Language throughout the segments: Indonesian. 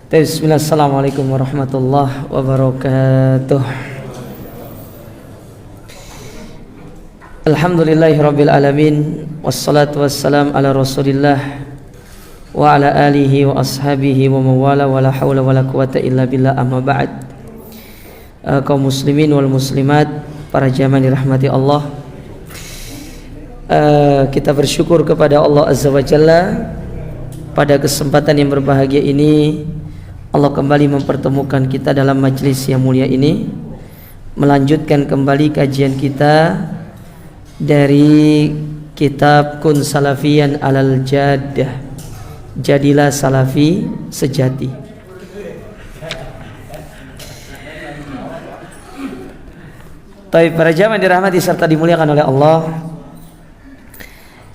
Bismillah, assalamualaikum warahmatullahi wabarakatuh. Alhamdulillahi rabbil alamin, wassalatu wassalam ala rasulillah wa ala alihi wa ashabihi wa mawala wa la hawla wa la quwata illa billah, amma ba'd. Kaum muslimin wal muslimat, para jamaah dirahmati Allah, kita bersyukur kepada Allah Azza wa Jalla pada kesempatan yang berbahagia ini. Allah kembali mempertemukan kita dalam majlis yang mulia ini, melanjutkan kembali kajian kita dari kitab Kun Salafiyan Alal Jaddah, jadilah salafi sejati. Tapi para jamaah dirahmati serta dimuliakan oleh Allah,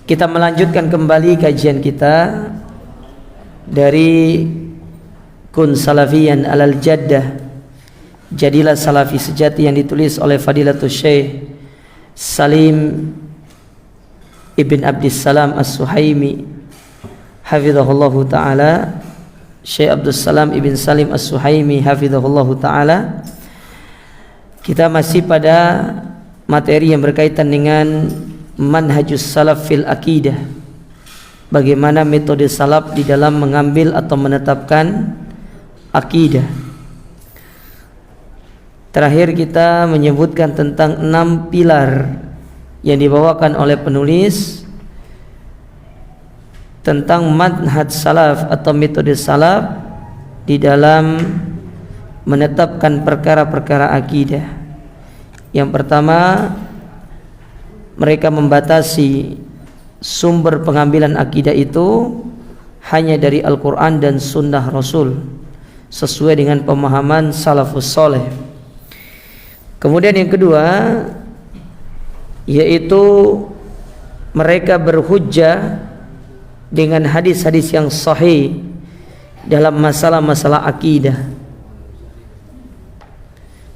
kita melanjutkan kembali kajian kita dari Kun Salafiyan Alal Jaddah, jadilah salafi sejati, yang ditulis oleh Fadilatul Syekh Salim Ibn Abdissalam As-Suhaimi hafizahullahu ta'ala. Syekh Abdussalam Ibn Salim As-Suhaimi hafizahullahu ta'ala. Kita masih pada materi yang berkaitan dengan manhajus salaf fil akidah, bagaimana metode salaf di dalam mengambil atau menetapkan akidah. Terakhir kita menyebutkan tentang 6 pilar yang dibawakan oleh penulis tentang manhaj salaf atau metode salaf di dalam menetapkan perkara-perkara akidah. Yang pertama, mereka membatasi sumber pengambilan akidah itu hanya dari Al-Quran dan Sunnah Rasul, sesuai dengan pemahaman salafus soleh. Kemudian yang kedua, yaitu mereka berhujjah dengan hadis-hadis yang sahih dalam masalah-masalah akidah,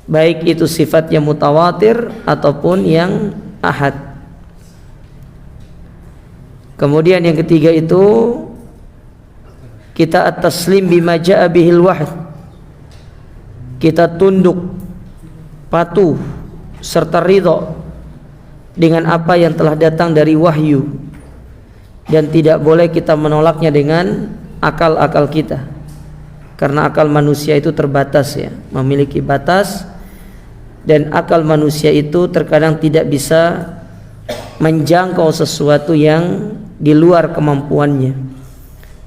baik itu sifatnya mutawatir ataupun yang ahad. Kemudian yang ketiga itu kita at-taslim bima ja'a bihil wahd, kita tunduk, patuh serta ridha dengan apa yang telah datang dari wahyu, dan tidak boleh kita menolaknya dengan akal-akal kita, karena akal manusia itu terbatas, ya, memiliki batas, dan akal manusia itu terkadang tidak bisa menjangkau sesuatu yang di luar kemampuannya.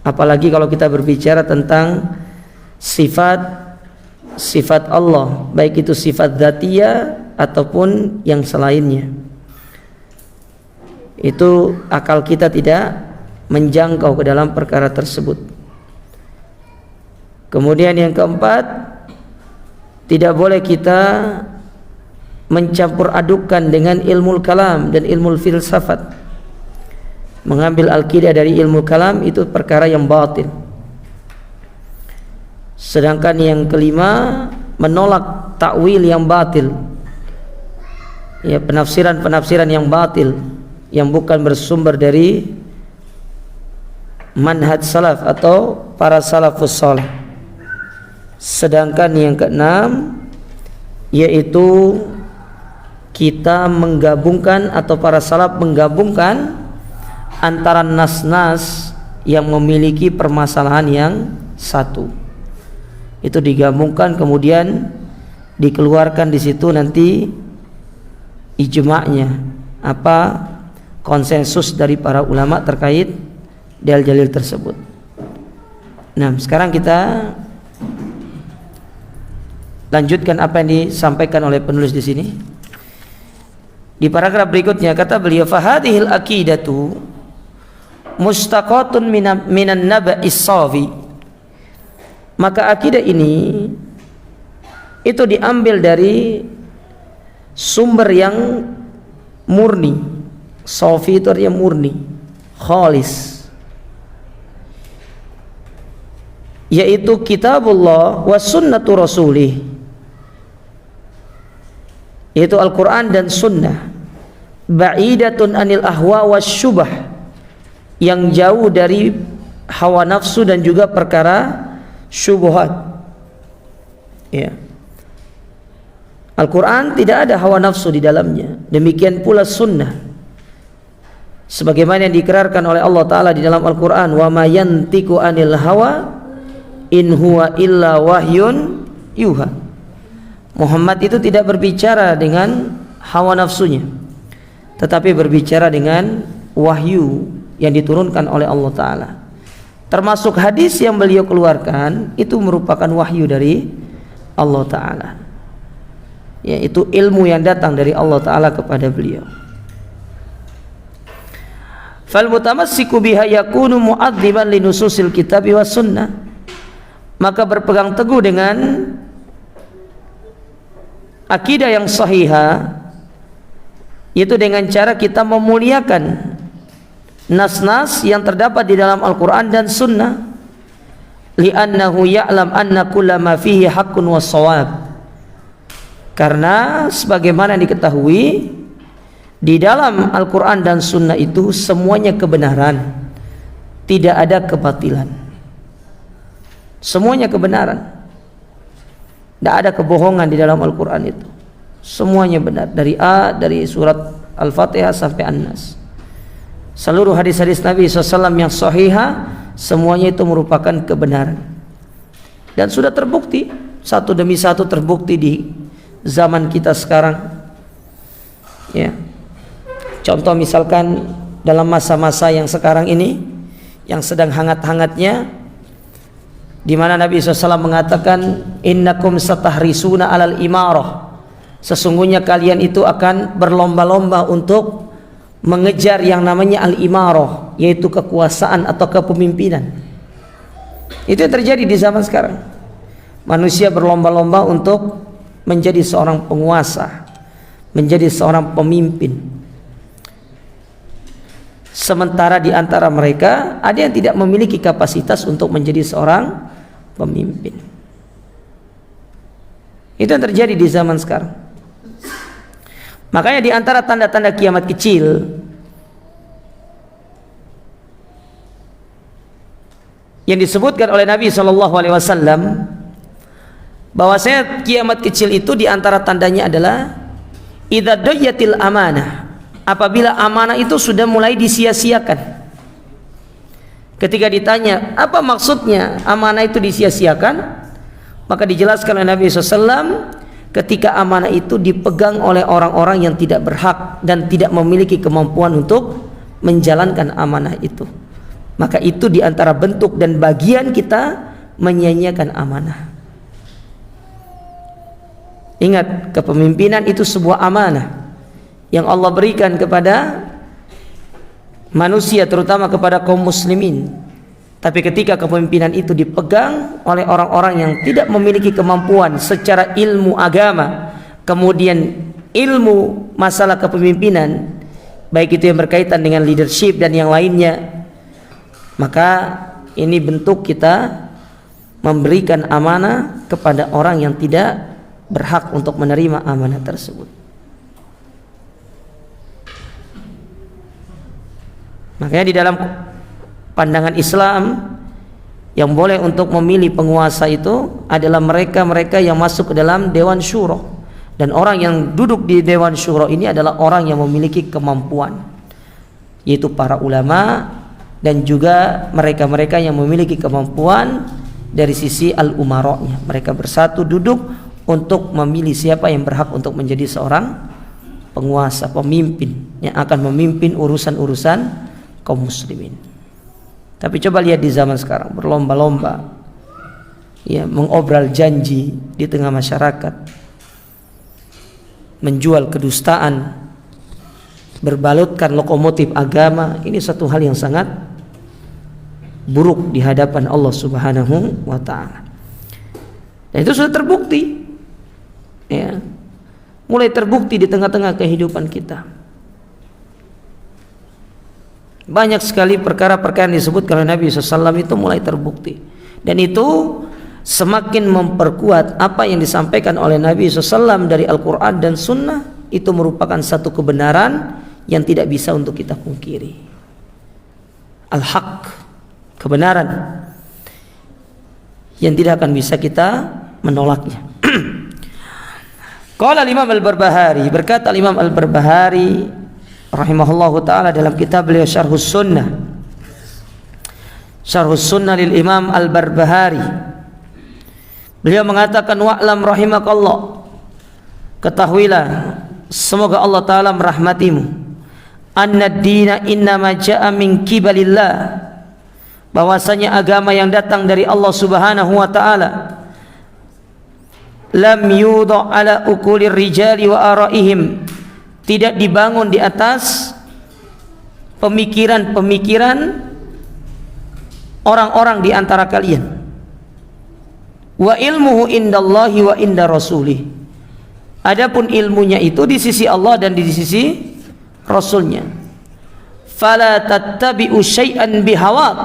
Apalagi kalau kita berbicara tentang sifat Allah, baik itu sifat dzatiyah ataupun yang selainnya, itu akal kita tidak menjangkau ke dalam perkara tersebut. Kemudian yang keempat, tidak boleh kita mencampur adukan dengan ilmu kalam dan ilmu filsafat. Mengambil akidah dari ilmu kalam itu perkara yang batil. Sedangkan yang kelima, menolak takwil yang batil, ya, penafsiran-penafsiran yang batil yang bukan bersumber dari manhaj salaf atau para salafus salih. Sedangkan yang keenam, yaitu kita menggabungkan atau para salaf menggabungkan antara nas-nas yang memiliki permasalahan yang satu, itu digabungkan, kemudian dikeluarkan di situ nanti ijma'nya, apa konsensus dari para ulama terkait dalil-dalil tersebut. Nah, sekarang kita lanjutkan apa yang disampaikan oleh penulis di sini. Di paragraf berikutnya kata beliau, fahadhil aqidatu mustaqatun minan naba'is safi. Maka akidah ini itu diambil dari sumber yang murni. Safi itu artinya murni, khalis, yaitu kitabullah wa sunnatu rasulih, yaitu Al-Quran dan Sunnah. Ba'idatun anil ahwa wa syubah, yang jauh dari hawa nafsu dan juga perkara syubhat. Ya. Al-Quran tidak ada hawa nafsu di dalamnya. Demikian pula sunnah. Sebagaimana yang diikrarkan oleh Allah Ta'ala di dalam Al-Quran, wa ma yantiqu anil hawa in huwa illa wahyun yuha. Muhammad itu tidak berbicara dengan hawa nafsunya, tetapi berbicara dengan wahyu yang diturunkan oleh Allah Ta'ala. Termasuk hadis yang beliau keluarkan itu merupakan wahyu dari Allah Ta'ala, yaitu ilmu yang datang dari Allah Ta'ala kepada beliau. Fal mutamassiku biha yakunu mu'adziban li nususil kitab wa sunnah. Maka berpegang teguh dengan akidah yang sahihah, yaitu dengan cara kita memuliakan nas-nas yang terdapat di dalam Al-Quran dan Sunnah, li'annahu ya'lam anna kullama fihi haqqun wa shawab. Karena sebagaimana diketahui di dalam Al-Quran dan Sunnah itu semuanya kebenaran, tidak ada kebatilan. Semuanya kebenaran, tidak ada kebohongan di dalam Al-Quran itu. Semuanya benar, dari surat Al-Fatihah sampai An-Nas. Seluruh hadis-hadis Nabi SAW yang sahihah, semuanya itu merupakan kebenaran. Dan sudah terbukti, satu demi satu terbukti di zaman kita sekarang. Ya. Contoh misalkan dalam masa-masa yang sekarang ini, yang sedang hangat-hangatnya, di mana Nabi SAW mengatakan, innakum satahrisuna alal imarah. Sesungguhnya kalian itu akan berlomba-lomba untuk mengejar yang namanya al-imarah, yaitu kekuasaan atau kepemimpinan. Itu yang terjadi di zaman sekarang. Manusia berlomba-lomba untuk menjadi seorang penguasa, menjadi seorang pemimpin. Sementara di antara mereka ada yang tidak memiliki kapasitas untuk menjadi seorang pemimpin. Itu yang terjadi di zaman sekarang. Makanya di antara tanda-tanda kiamat kecil yang disebutkan oleh Nabi SAW, bahwasanya kiamat kecil itu di antara tandanya adalah idza dayyatil amanah, apabila amanah itu sudah mulai disia-siakan. Ketika ditanya apa maksudnya amanah itu disia-siakan, maka dijelaskan oleh Nabi SAW, ketika amanah itu dipegang oleh orang-orang yang tidak berhak dan tidak memiliki kemampuan untuk menjalankan amanah itu, maka itu diantara bentuk dan bagian kita menyia-nyiakan amanah. Ingat, kepemimpinan itu sebuah amanah yang Allah berikan kepada manusia, terutama kepada kaum muslimin. Tapi ketika kepemimpinan itu dipegang oleh orang-orang yang tidak memiliki kemampuan secara ilmu agama, kemudian ilmu masalah kepemimpinan, baik itu yang berkaitan dengan leadership dan yang lainnya, maka ini bentuk kita memberikan amanah kepada orang yang tidak berhak untuk menerima amanah tersebut. Makanya di dalam pandangan Islam, yang boleh untuk memilih penguasa itu adalah mereka-mereka yang masuk ke dalam Dewan Syuro. Dan orang yang duduk di Dewan Syuro ini adalah orang yang memiliki kemampuan, yaitu para ulama dan juga mereka-mereka yang memiliki kemampuan dari sisi al-umara'nya. Mereka bersatu duduk untuk memilih siapa yang berhak untuk menjadi seorang penguasa, pemimpin yang akan memimpin urusan-urusan kaum muslimin. Tapi coba lihat di zaman sekarang, berlomba-lomba ya mengobral janji di tengah masyarakat, menjual kedustaan, berbalutkan lokomotif agama. Ini satu hal yang sangat buruk di hadapan Allah Subhanahu wa ta'ala. Dan itu sudah terbukti, ya, mulai terbukti di tengah-tengah kehidupan kita. Banyak sekali perkara-perkara yang disebutkan oleh Nabi SAW itu mulai terbukti, dan itu semakin memperkuat apa yang disampaikan oleh Nabi SAW dari Al-Quran dan Sunnah. Itu merupakan satu kebenaran yang tidak bisa untuk kita pungkiri. Al-Haq, kebenaran yang tidak akan bisa kita menolaknya. Qala Imam Al-Barbahari, berkata Imam Al-Barbahari rahimahullahu taala dalam kitab beliau Syarhus Sunnah. Syarhus Sunnah lil Imam Al-Barbahari. Beliau mengatakan wa'lam rahimakallah, ketahuilah semoga Allah taala merahmatimu, anna ad-dina innama ja'a min qibalillah, bahwasanya agama yang datang dari Allah Subhanahu wa taala, lam yudha ala uqulir rijali wa araihim, tidak dibangun di atas pemikiran-pemikiran orang-orang di antara kalian. Wa ilmuhu indallahi wa inda rasulih, adapun ilmunya itu di sisi Allah dan di sisi Rasulnya. Fala tattabi'u syai'an bihawak,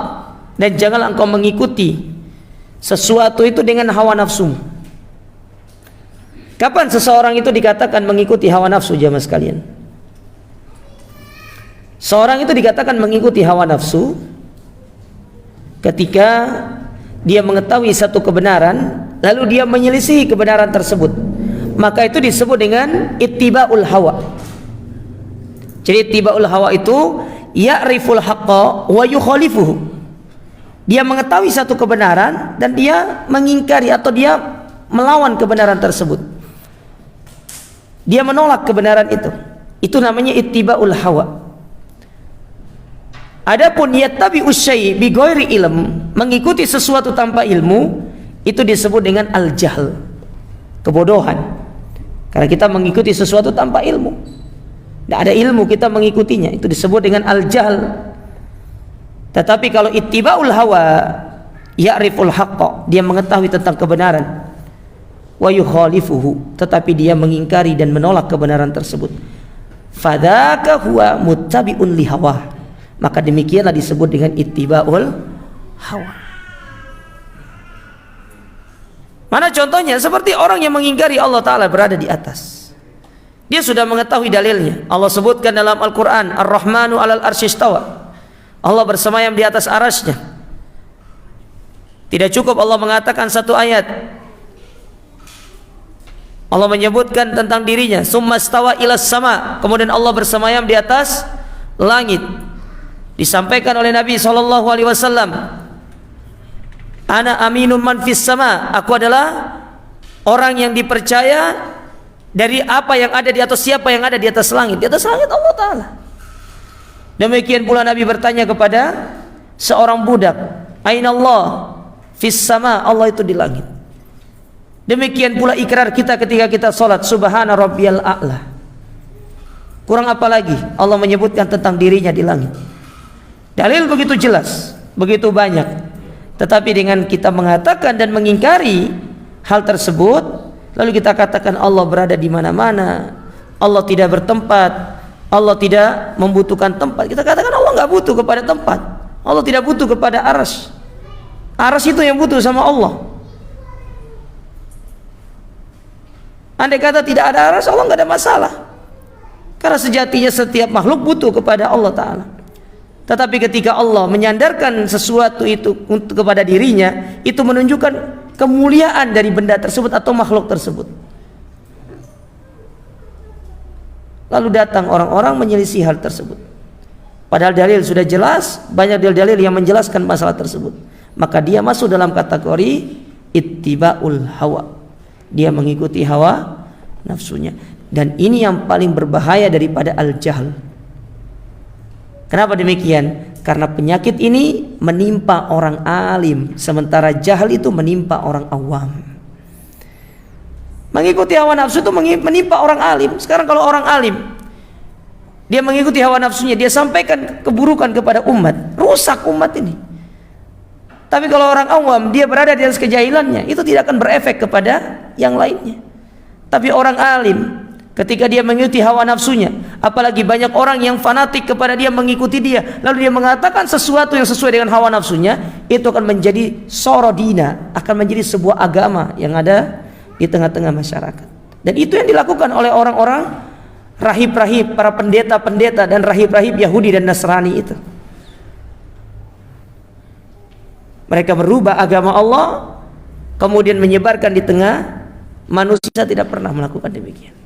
dan janganlah engkau mengikuti sesuatu itu dengan hawa nafsu. Kapan seseorang itu dikatakan mengikuti hawa nafsu, jamaah sekalian? Seorang itu dikatakan mengikuti hawa nafsu ketika dia mengetahui satu kebenaran lalu dia menyelisihi kebenaran tersebut, maka itu disebut dengan ittiba'ul hawa. Jadi ittiba'ul hawa itu ya'riful haqqa wa yukhalifuhu. Dia mengetahui satu kebenaran dan dia mengingkari atau dia melawan kebenaran tersebut. Dia menolak kebenaran itu. Itu namanya ittiba'ul hawa. Adapun yattabi'u syai' bi ghairi ilm, mengikuti sesuatu tanpa ilmu, itu disebut dengan al-jahl, kebodohan. Karena kita mengikuti sesuatu tanpa ilmu, tidak ada ilmu kita mengikutinya, itu disebut dengan al-jahl. Tetapi kalau ittiba'ul hawa, ya'riful haqqa, dia mengetahui tentang kebenaran, wa yukhalifuhu, tetapi dia mengingkari dan menolak kebenaran tersebut, fadzaka huwa muttabi'un li hawa, maka demikianlah disebut dengan ittiba'ul hawa. Mana contohnya? Seperti orang yang mengingkari Allah Ta'ala berada di atas. Dia sudah mengetahui dalilnya. Allah sebutkan dalam Al-Quran, Ar-Rahmanu alal arsy istawa, Allah bersemayam di atas arasnya. Tidak cukup Allah mengatakan satu ayat, Allah menyebutkan tentang dirinya, summa stawa ilas sama, kemudian Allah bersemayam di atas langit. Disampaikan oleh Nabi SAW, ana aminun man fis sama, aku adalah orang yang dipercaya dari apa yang ada di atas, siapa yang ada di atas langit. Di atas langit Allah Ta'ala. Demikian pula Nabi bertanya kepada seorang budak, aina Allah? Fis sama, Allah itu di langit. Demikian pula ikrar kita ketika kita sholat, subhana rabbiyal a'la. Kurang apa lagi Allah menyebutkan tentang dirinya di langit. Dalil begitu jelas, begitu banyak. Tetapi dengan kita mengatakan dan mengingkari hal tersebut, lalu kita katakan Allah berada di mana-mana, Allah tidak bertempat, Allah tidak membutuhkan tempat. Kita katakan Allah nggak butuh kepada tempat, Allah tidak butuh kepada arsy. Arsy itu yang butuh sama Allah. Andai kata tidak ada arsy, Allah nggak ada masalah, karena sejatinya setiap makhluk butuh kepada Allah Ta'ala. Tetapi ketika Allah menyandarkan sesuatu itu kepada dirinya, itu menunjukkan kemuliaan dari benda tersebut atau makhluk tersebut. Lalu datang orang-orang menyelisih hal tersebut, padahal dalil sudah jelas, banyak dalil-dalil yang menjelaskan masalah tersebut. Maka dia masuk dalam kategori ittiba'ul hawa, dia mengikuti hawa nafsunya. Dan ini yang paling berbahaya daripada al-jahl. Kenapa demikian? Karena penyakit ini menimpa orang alim, sementara jahil itu menimpa orang awam. Mengikuti hawa nafsu itu menimpa orang alim. Sekarang kalau orang alim, dia mengikuti hawa nafsunya, dia sampaikan keburukan kepada umat, rusak umat ini. Tapi kalau orang awam, dia berada di atas kejahilannya, itu tidak akan berefek kepada yang lainnya. Tapi orang alim, ketika dia mengikuti hawa nafsunya, apalagi banyak orang yang fanatik kepada dia, mengikuti dia, lalu dia mengatakan sesuatu yang sesuai dengan hawa nafsunya, itu akan menjadi sorodina, akan menjadi sebuah agama yang ada di tengah-tengah masyarakat. Dan itu yang dilakukan oleh orang-orang rahib-rahib, para pendeta-pendeta dan rahib-rahib Yahudi dan Nasrani itu. Mereka merubah agama Allah kemudian menyebarkan di tengah manusia, tidak pernah melakukan demikian.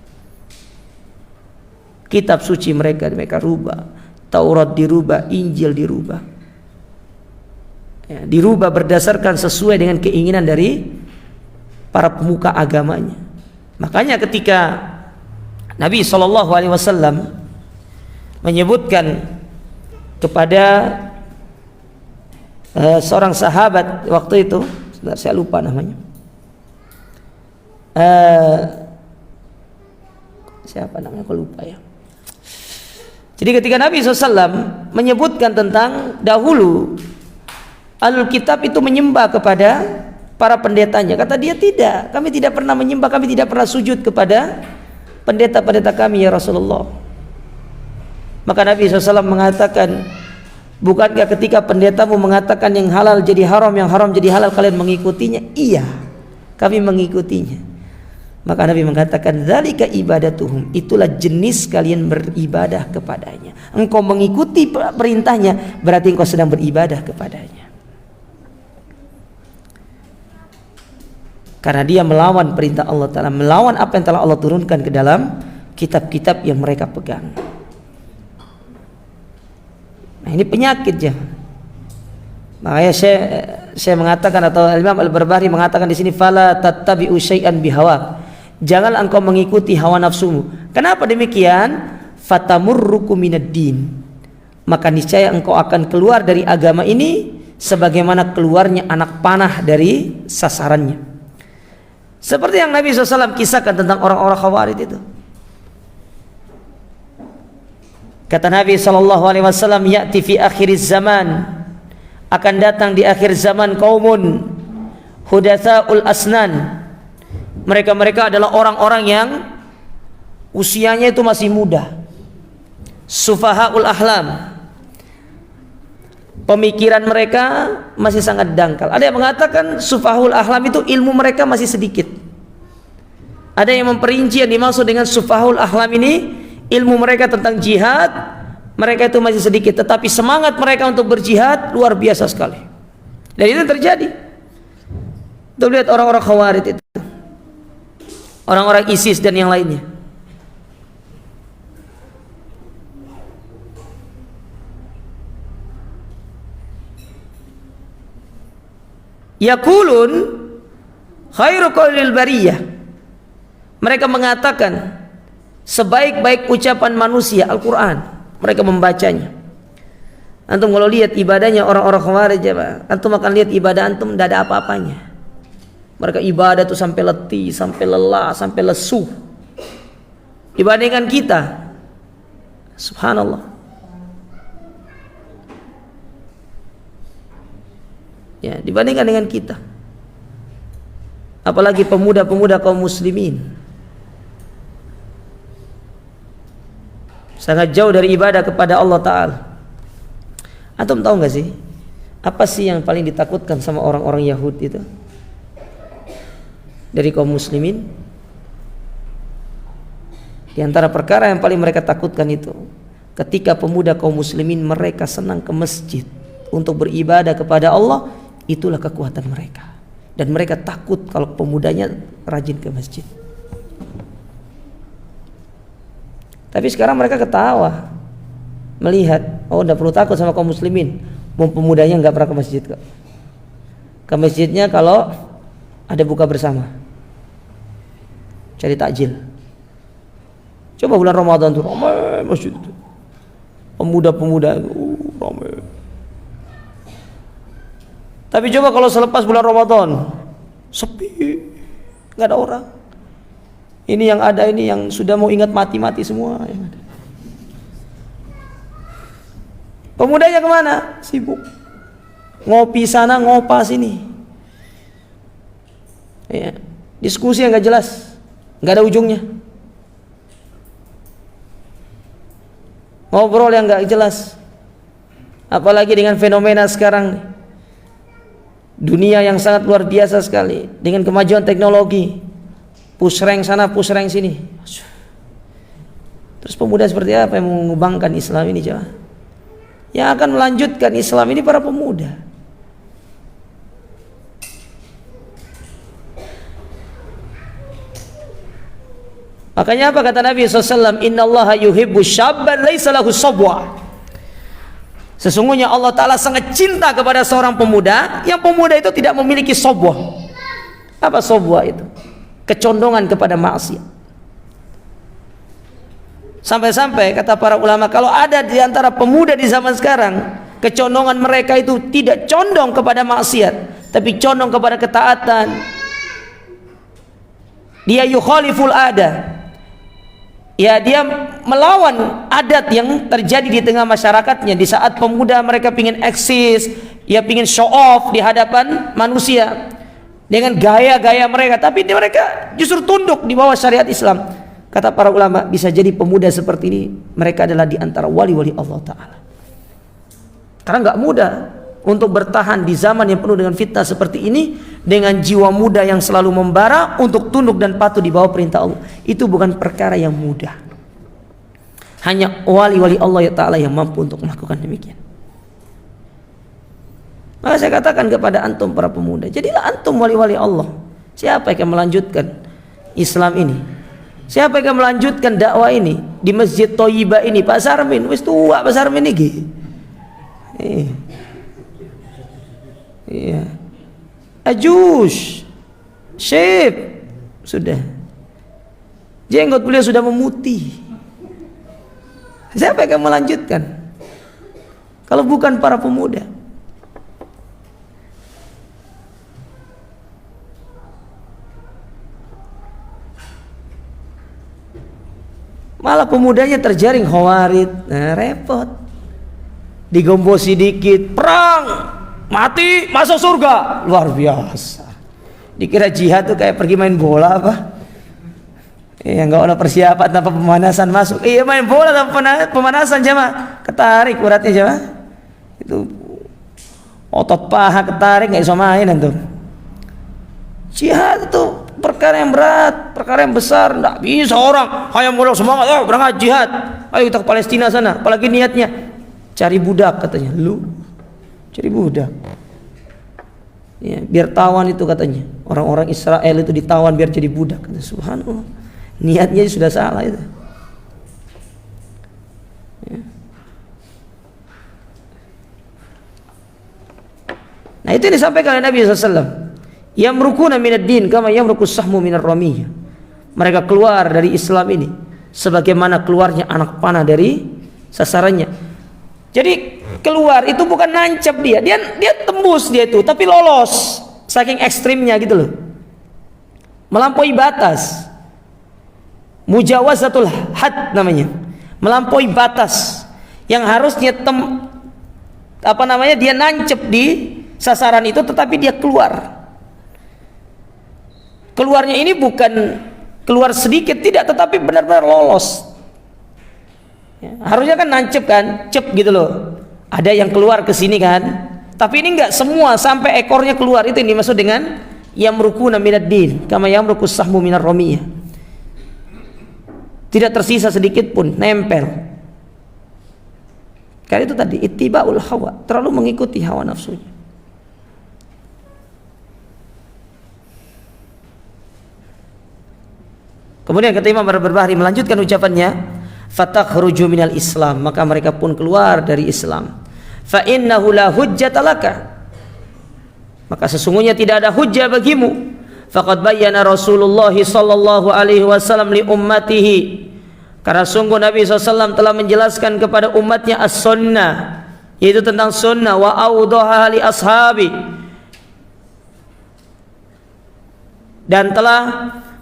Kitab suci mereka rubah, Taurat dirubah, Injil dirubah, ya, dirubah berdasarkan sesuai dengan keinginan dari para pemuka agamanya. Makanya ketika Nabi SAW menyebutkan kepada seorang sahabat waktu itu, sebentar saya lupa namanya, siapa namanya, aku lupa ya. Jadi ketika Nabi SAW menyebutkan tentang dahulu Ahlul Kitab itu menyembah kepada para pendetanya, kata dia, tidak, kami tidak pernah menyembah, kami tidak pernah sujud kepada pendeta-pendeta kami ya Rasulullah. Maka Nabi SAW mengatakan, bukankah ketika pendetamu mengatakan yang halal jadi haram, yang haram jadi halal, kalian mengikutinya? Iya, kami mengikutinya. Maka Nabi mengatakan, dzalika ibadatuhum, itulah jenis kalian beribadah kepadanya. Engkau mengikuti perintahnya, berarti engkau sedang beribadah kepadanya. Karena dia melawan perintah Allah Ta'ala, melawan apa yang telah Allah turunkan ke dalam kitab-kitab yang mereka pegang. Nah, ini penyakit ya. Makanya saya mengatakan, atau Imam Al-Barbahari mengatakan di sini, fala tattabi'u syai'an bihawak, jangan engkau mengikuti hawa nafsumu. Kenapa demikian? Fatamurruku minad-din, maka niscaya engkau akan keluar dari agama ini sebagaimana keluarnya anak panah dari sasarannya. Seperti yang Nabi SAW kisahkan tentang orang-orang Khawarij itu. Kata Nabi SAW, ya'ti fi akhiriz zaman, akan datang di akhir zaman kaumun hudatsaul asnan, mereka adalah orang-orang yang usianya itu masih muda, sufahaul ahlam, pemikiran mereka masih sangat dangkal. Ada yang mengatakan sufahul ahlam itu ilmu mereka masih sedikit. Ada yang memperinci yang dimaksud dengan sufahul ahlam ini, ilmu mereka tentang jihad mereka itu masih sedikit, tetapi semangat mereka untuk berjihad luar biasa sekali. Dan itu terjadi. Kita lihat orang-orang Khawarij itu, orang-orang ISIS dan yang lainnya. Yaqulun khairu qaulil bariyah, mereka mengatakan sebaik-baik ucapan manusia Al-Quran, mereka membacanya. Antum kalau lihat ibadahnya orang-orang Khawarij, antum akan lihat ibadah antum tidak ada apa-apanya. Mereka ibadah tuh sampai letih, sampai lelah, sampai lesu. Dibandingkan kita, subhanallah. Ya, dibandingkan dengan kita, apalagi pemuda-pemuda kaum muslimin, sangat jauh dari ibadah kepada Allah Ta'ala. Antum tahu nggak sih, apa sih yang paling ditakutkan sama orang-orang Yahudi itu dari kaum muslimin? Di antara perkara yang paling mereka takutkan itu, ketika pemuda kaum muslimin mereka senang ke masjid untuk beribadah kepada Allah, itulah kekuatan mereka. Dan mereka takut kalau pemudanya rajin ke masjid. Tapi sekarang mereka ketawa melihat, oh udah perlu takut sama kaum muslimin, pemudanya nggak pernah ke masjid kok. Ke masjidnya kalau ada buka bersama, cari takjil. Coba bulan Ramadan tuh ramai masjid itu, pemuda-pemuda ramai. Tapi coba kalau selepas bulan Ramadan sepi, nggak ada orang. Ini yang ada, ini yang sudah mau ingat mati-mati semua yang ada. Pemudanya kemana? Sibuk ngopi sana, ngopa sini, ya, diskusi yang nggak jelas, nggak ada ujungnya, ngobrol yang nggak jelas. Apalagi dengan fenomena sekarang, dunia yang sangat luar biasa sekali dengan kemajuan teknologi, push rank sana, push rank sini. Terus pemuda seperti apa yang mengembangkan Islam ini, coba? Yang akan melanjutkan Islam ini para pemuda. Makanya apa kata Nabi SAW? Innallaha yuhibbu syabban laisa lahu sabwa. Sesungguhnya Allah Ta'ala sangat cinta kepada seorang pemuda yang pemuda itu tidak memiliki sabwa. Apa sabwa itu? Kecondongan kepada maksiat. Sampai-sampai kata para ulama, kalau ada di antara pemuda di zaman sekarang, kecondongan mereka itu tidak condong kepada maksiat, tapi condong kepada ketaatan. Dia yukhaliful ada. Ya, dia melawan adat yang terjadi di tengah masyarakatnya. Di saat pemuda mereka ingin eksis, ya ingin show off di hadapan manusia dengan gaya-gaya mereka, tapi mereka justru tunduk di bawah syariat Islam. Kata para ulama, bisa jadi pemuda seperti ini mereka adalah di antara wali-wali Allah Ta'ala. Karena nggak mudah untuk bertahan di zaman yang penuh dengan fitnah seperti ini, dengan jiwa muda yang selalu membara untuk tunduk dan patuh di bawah perintah Allah. Itu bukan perkara yang mudah. Hanya wali-wali Allah Ta'ala yang mampu untuk melakukan demikian. Maka saya katakan kepada antum para pemuda, jadilah antum wali-wali Allah. Siapa yang akan melanjutkan Islam ini? Siapa yang akan melanjutkan dakwah ini di Masjid Thayyibah ini? Pak Sarmin, wis tua Pak Sarmin ini. Iya. Ajus, syib, sudah. Jenggot beliau sudah memutih. Siapa yang akan melanjutkan? Kalau bukan para pemuda. Malah pemudanya terjaring khawarid. Nah, repot. Digombosi dikit, perang, mati, masuk surga. Luar biasa. Dikira jihad tuh kayak pergi main bola apa? Iya, nggak ada persiapan tanpa pemanasan masuk. Iya, main bola tanpa pemanasan jemaah. Ketarik uratnya jemaah. Itu otot paha ketarik, nggak bisa main antum. Jihad itu perkara yang berat, perkara yang besar. Nggak bisa orang hanya modal semangat, oh berangkat jihad, ayo kita ke Palestina sana. Apalagi niatnya cari budak katanya. Lu cari budak ya, biar tawan itu katanya. Orang-orang Israel itu ditawan biar jadi budak. Subhanallah, niatnya sudah salah itu ya. Nah, itu yang disampaikan oleh Nabi SAW. Yamrukuna minad din kama yamrukus sahmu minar ramiyah. Mereka keluar dari Islam ini sebagaimana keluarnya anak panah dari sasarannya. Jadi keluar itu bukan nancep dia tembus dia itu, tapi lolos. Saking ekstrimnya gitu loh. Melampaui batas. Mujawazatul had namanya. Melampaui batas yang harusnya dia nancep di sasaran itu, tetapi dia keluar. Keluarnya ini bukan keluar sedikit, tidak, tetapi benar-benar lolos ya, harusnya kan nancep kan, cep gitu loh. Ada yang keluar ke sini kan, tapi ini enggak semua sampai ekornya keluar. Itu yang dimaksud dengan yamrukuna minad din kama yamrukus sahmu minar ramiyah. Tidak tersisa sedikit pun, nempel. Karena itu tadi ittiba'ul hawa, terlalu mengikuti hawa nafsunya. Kemudian kata Imam Ar-Barbahari melanjutkan ucapannya, fatakhruju minal Islam, maka mereka pun keluar dari Islam. Fa innahu la hujjata laka, maka sesungguhnya tidak ada hujjah bagimu. Faqad bayyana Rasulullah sallallahu alaihi wasallam li ummatihi, karena sungguh Nabi SAW telah menjelaskan kepada umatnya as-sunnah, yaitu tentang sunnah, wa awdaha li ashabi, dan telah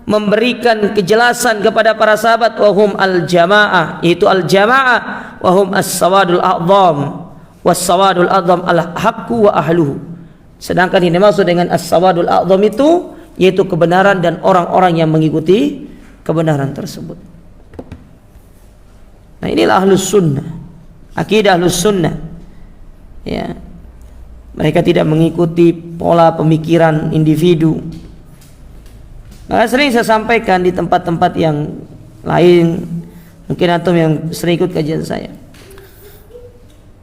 memberikan kejelasan kepada para sahabat, wahum al-jamaah, yaitu al-jamaah, wahum as-sawadul a'zam, was-sawadul a'zam al-haqqu wa ahluhu. Sedangkan ini maksud dengan as-sawadul a'zam itu yaitu kebenaran dan orang-orang yang mengikuti kebenaran tersebut. Nah, inilah ahlus sunnah, akidah ahlus sunnah ya. Mereka tidak mengikuti pola pemikiran individu. Maka sering saya sampaikan di tempat-tempat yang lain, mungkin antum yang sering ikut kajian saya,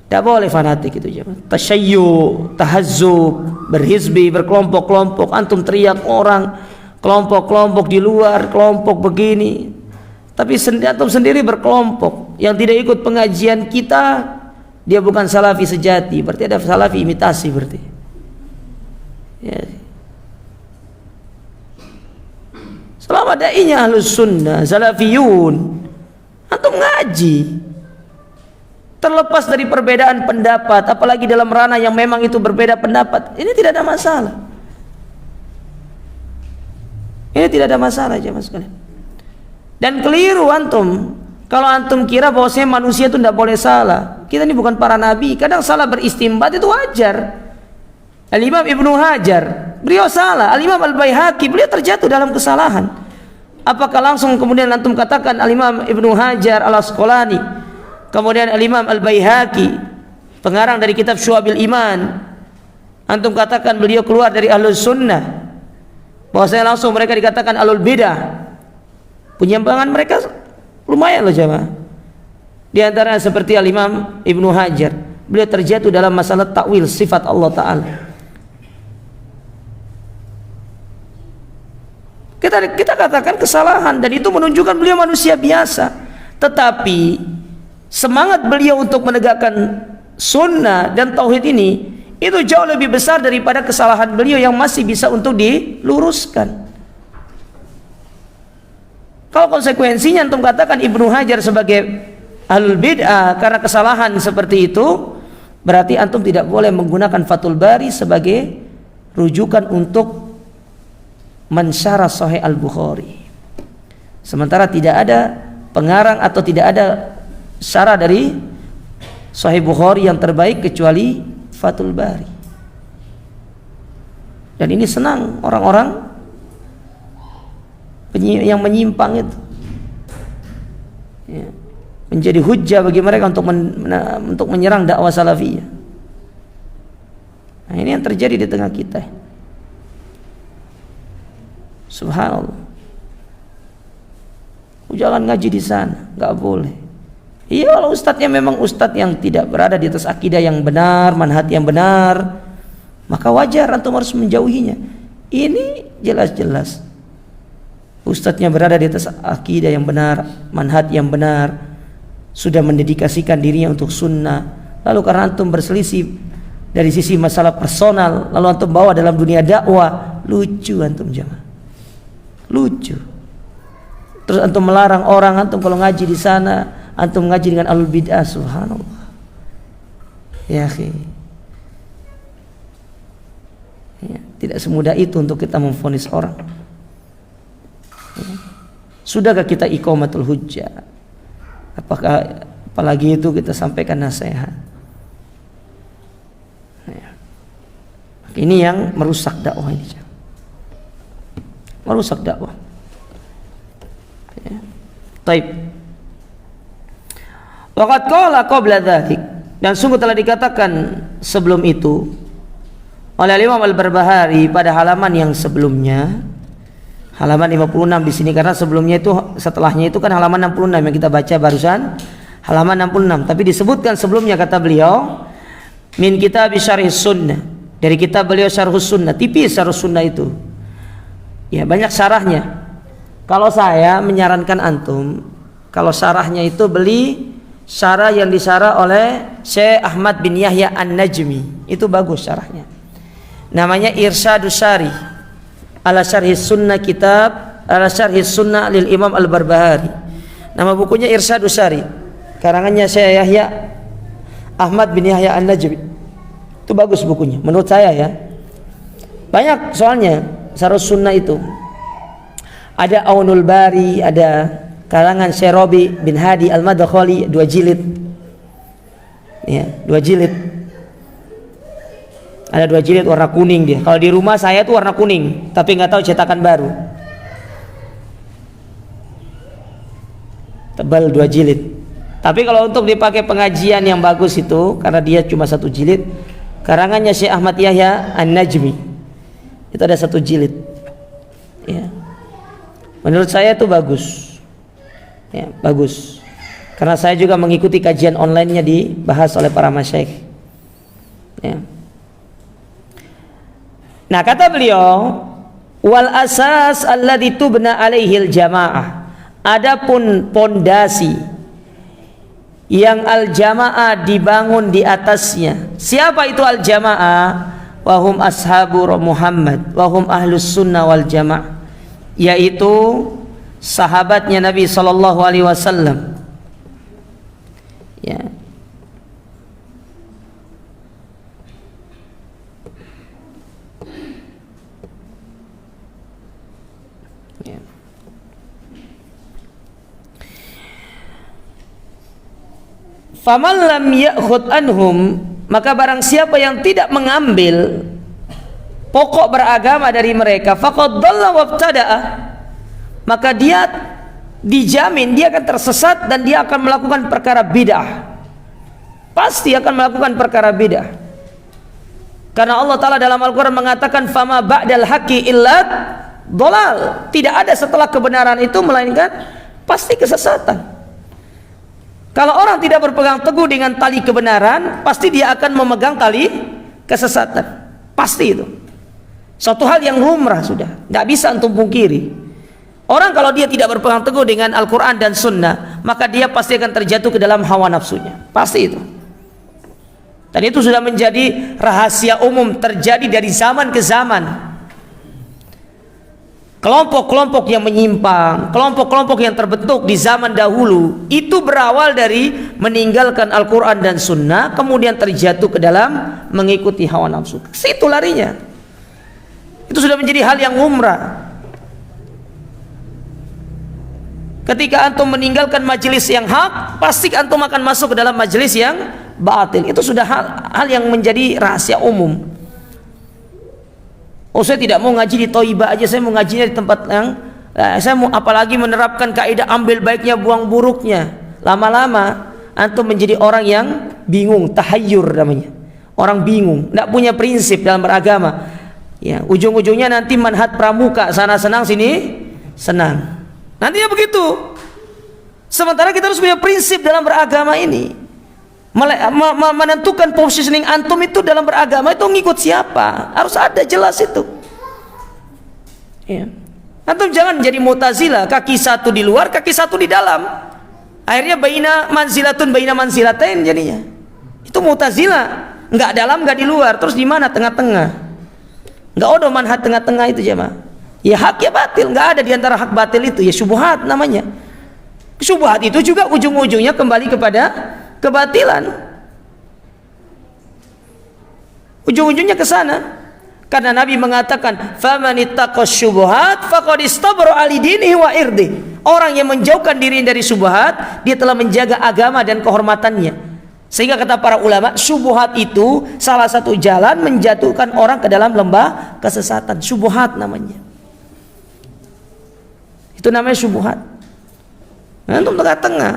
tidak boleh fanatik itu, tasyayyu, tahazzub, berhizbi, berkelompok-kelompok. Antum teriak orang, kelompok-kelompok di luar, kelompok begini. Tapi antum sendiri berkelompok yang tidak ikut pengajian kita, dia bukan salafi sejati, berarti ada salafi imitasi berarti. Ya. Selama dai-nya ahlus sunnah, salafiyun, antum ngaji. Terlepas dari perbedaan pendapat, apalagi dalam ranah yang memang itu berbeda pendapat, ini tidak ada masalah. Ini tidak ada masalah jemaah sekalian. Dan keliru antum kalau antum kira bahwasanya manusia itu tidak boleh salah. Kita ini bukan para nabi, kadang salah beristimbat itu wajar. Al-Imam Ibnu Hajar, beliau salah. Al-Imam Al-Baihaqi, beliau terjatuh dalam kesalahan. Apakah langsung kemudian antum katakan Al-Imam Ibnu Hajar Al-Asqalani, kemudian Al-Imam Al-Baihaqi, pengarang dari kitab Syu'abil Iman, antum katakan beliau keluar dari Ahlus Sunnah, bahwasanya langsung mereka dikatakan Ahlul Bidah? Penyimpangan mereka lumayan loh jemaah. Di antaranya seperti Al-Imam Ibnu Hajar, beliau terjatuh dalam masalah takwil sifat Allah Ta'ala. Kita katakan kesalahan, dan itu menunjukkan beliau manusia biasa. Tetapi semangat beliau untuk menegakkan sunnah dan tauhid ini itu jauh lebih besar daripada kesalahan beliau yang masih bisa untuk diluruskan. Kalau konsekuensinya antum katakan Ibnu Hajar sebagai ahlul bid'ah karena kesalahan seperti itu, berarti antum tidak boleh menggunakan Fathul Bari sebagai rujukan untuk mensyarah Sahih Al-Bukhari. Sementara tidak ada pengarang atau tidak ada syarah dari Sahih Bukhari yang terbaik kecuali Fathul Bari. Dan ini senang orang-orang yang menyimpang itu, ya, menjadi hujjah bagi mereka untuk menyerang dakwah salafiyah. Nah, ini yang terjadi di tengah kita. Subhanallah. Jangan ngaji di sana, nggak boleh. Iya, kalau ustadznya memang ustadz yang tidak berada di atas akidah yang benar, manhaj yang benar, maka wajar antum harus menjauhinya. Ini jelas-jelas ustadznya berada di atas akidah yang benar, manhaj yang benar, sudah mendedikasikan dirinya untuk sunnah. Lalu karena antum berselisih dari sisi masalah personal, lalu antum bawa dalam dunia dakwah, lucu antum jangan. Lucu. Terus antum melarang orang antum kalau ngaji di sana, antum ngaji dengan ahlul bid'ah, subhanallah. Ya akhi. Ya, tidak semudah itu untuk kita memvonis orang. Ya. Sudahkah kita iqamatul hujjah? Apalagi itu kita sampaikan nasihat. Ya. Ini yang merusak dakwah ini. Merusak dakwah. Ya. Taib. Waqad qala qabla dzalik, dan sungguh telah dikatakan sebelum itu oleh Imam Al-Barbahari pada halaman yang sebelumnya, halaman 56 di sini, karena sebelumnya itu, setelahnya itu kan halaman 66 yang kita baca barusan, halaman 66. Tapi disebutkan sebelumnya, kata beliau, min kitab Syarhus Sunnah, dari kitab beliau Syarhus Sunnah, tipis Syarhus Sunnah itu. Ya, banyak syarahnya. Kalau saya menyarankan antum, kalau syarahnya itu beli syarah yang disyarah oleh Syekh Ahmad bin Yahya An-Najmi. Itu bagus syarahnya. Namanya Irsyadus Syarih ala Syarhis Sunnah, kitab ala Syarhis Sunnah lil Imam Al-Barbahari. Nama bukunya Irsyadus Syarih, karangannya Syekh Yahya Ahmad bin Yahya An-Najmi. Itu bagus bukunya menurut saya ya. Banyak soalnya Syarhus Sunnah itu. Ada Aunul Bari, ada karangan Syekh Rabi bin Hadi Al-Madkhali, 2 jilid. Ya, 2 jilid. Ada 2 jilid warna kuning dia. Kalau di rumah saya tuh warna kuning, tapi nggak tahu cetakan baru. Tebal 2 jilid. Tapi kalau untuk dipakai pengajian yang bagus itu, karena dia cuma 1 jilid, karangannya Syekh Ahmad Yahya An-Najmi. Itu ada 1 jilid. Ya. Menurut saya itu bagus. Ya, bagus. Karena saya juga mengikuti kajian online-nya dibahas oleh para masyayikh. Ya. Nah, kata beliau, wal asas alladzi tubna alaihil jamaah. Adapun pondasi yang al-jamaah dibangun di atasnya, siapa itu al-jamaah? Wahum ashabu Muhammad, wahum ahlus sunnah wal jamaah, yaitu sahabatnya Nabi sallallahu alaihi wasallam. Ya. Faman lam ya'khud anhum, maka barang siapa yang tidak mengambil pokok beragama dari mereka, faqad dhalla wabtada'a, maka dia dijamin dia akan tersesat dan dia akan melakukan perkara bid'ah. Pasti akan melakukan perkara bid'ah. Karena Allah Ta'ala dalam Al-Quran mengatakan fama ba'dal haqqi illa dhalal. Tidak ada setelah kebenaran itu melainkan pasti kesesatan. Kalau orang tidak berpegang teguh dengan tali kebenaran, pasti dia akan memegang tali kesesatan. Pasti itu. Suatu hal yang lumrah sudah, tidak bisa antum pungkiri. Orang kalau dia tidak berpegang teguh dengan Al-Quran dan Sunnah, maka dia pasti akan terjatuh ke dalam hawa nafsunya. Pasti itu. Dan itu sudah menjadi rahasia umum, terjadi dari zaman ke zaman. Kelompok-kelompok yang menyimpang, kelompok-kelompok yang terbentuk di zaman dahulu, itu berawal dari meninggalkan Al-Quran dan Sunnah, kemudian terjatuh ke dalam mengikuti hawa nafsu. Situ larinya. Itu sudah menjadi hal yang umrah. Ketika antum meninggalkan majelis yang hak, pasti antum akan masuk ke dalam majelis yang batil. Itu sudah hal yang menjadi rahasia umum. Oh, saya tidak mau ngaji di Toibah aja, saya mau ngajinya di tempat yang saya mau, apalagi menerapkan kaidah ambil baiknya buang buruknya. Lama-lama antum menjadi orang yang bingung, tahayyur namanya. Orang bingung, tidak punya prinsip dalam beragama. Ya, ujung-ujungnya nanti manhaj pramuka, sana senang sini senang. Nantinya begitu. Sementara kita harus punya prinsip dalam beragama ini. Menentukan positioning antum itu dalam beragama itu ngikut siapa, harus ada jelas itu ya. Antum jangan menjadi Mu'tazilah, kaki satu di luar, kaki satu di dalam, akhirnya baina manzilatain jadinya. Itu Mu'tazilah, nggak dalam nggak di luar, terus di mana? Tengah-tengah. Nggak ada manhaj tengah-tengah itu jemaah. Ya hak ya batil, nggak ada di antara hak batil itu, ya syubhat namanya. Syubhat itu juga ujung-ujungnya kembali kepada kebatilan, ujung-ujungnya ke sana. Karena Nabi mengatakan faman ittaqas syubhat faqad istabra ali dinihi wa irdi. Orang yang menjauhkan diri dari syubhat, dia telah menjaga agama dan kehormatannya. Sehingga kata para ulama, syubhat itu salah satu jalan menjatuhkan orang ke dalam lembah kesesatan. Syubhat namanya. Itu namanya syubhat. Nah, untuk tengah-tengah.